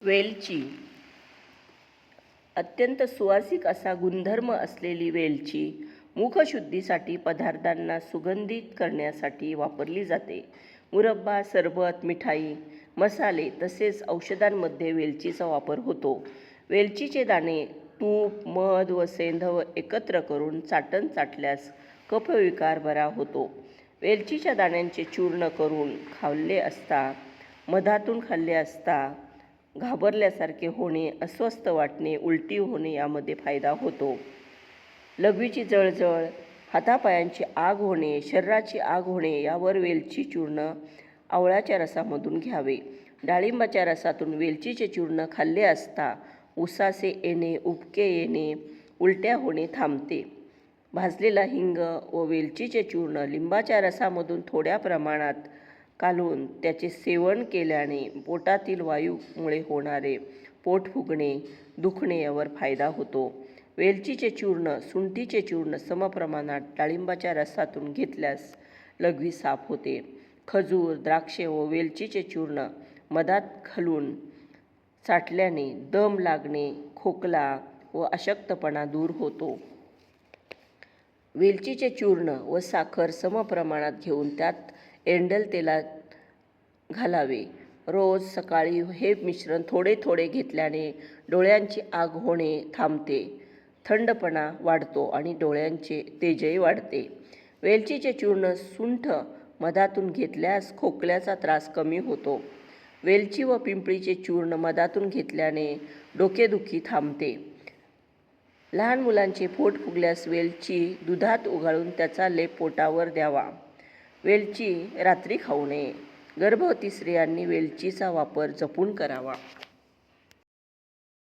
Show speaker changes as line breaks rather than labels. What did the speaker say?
वेलची अत्यंत सुवासिक असा गुणधर्म असलेली वेलची मुखशुद्धीसाठी, पदार्थांना सुगंधित करण्यासाठी वापरली जाते. मुरब्बा, सरबत, मिठाई, मसाले तसेच औषधांमध्ये वेलचीचा वापर होतो. वेलचीचे दाणे तूप, मध व सैंधव एकत्र करून चाटण चाटल्यास कफविकार बरा होतो. वेलचीच्या दाण्यांचे चूर्ण करून खाल्ले असता, मधातून खाल्ले असता घाबरल्यासारखे होणे, अस्वस्थ वाटणे, उलटी होणे यामध्ये फायदा होतो. लघवीची जळजळ, हातापायांची आग होणे, शरीराची आग होणे यावर वेलची चूर्ण आवळ्याच्या रसामधून घ्यावे. डाळिंबाच्या रसातून वेलचीचे चूर्ण खाल्ले असता उसासे येणे, उबके येणे, उलट्या होणे थांबते. भाजलेला हिंग व वेलचीचे चूर्ण लिंबाच्या रसामधून थोड्या प्रमाणात काढून त्याचे सेवन केल्याने पोटातील वायूमुळे होणारे पोट फुगणे, दुखणे यावर फायदा होतो. वेलचीचे चूर्ण, सुंठीचे चूर्ण समप्रमाणात डाळिंबाच्या रसातून घेतल्यास लघवी साफ होते. खजूर, द्राक्षे व वेलचीचे चूर्ण मधात घालून चाटल्याने दम लागणे, खोकला व अशक्तपणा दूर होतो. वेलचीचे चूर्ण व साखर समप्रमाणात घेऊन त्यात एंडल तेलात घालावे. रोज सकाळी हे मिश्रण थोडे थोडे घेतल्याने डोळ्यांची आग होणे थांबते, थंडपणा वाढतो आणि डोळ्यांचे तेजही वाढते. वेलचीचे चूर्ण, सुंठ मधातून घेतल्यास खोकल्याचा त्रास कमी होतो. वेलची व पिंपळीचे चूर्ण मधातून घेतल्याने डोकेदुखी थांबते. लहान मुलांचे पोट फुगल्यास वेलची दुधात उगाळून त्याचा लेप पोटावर द्यावा. वेलची रात्री खाऊ नये. गर्भवती स्त्रियांनी वेलचीचा वापर जपून करावा.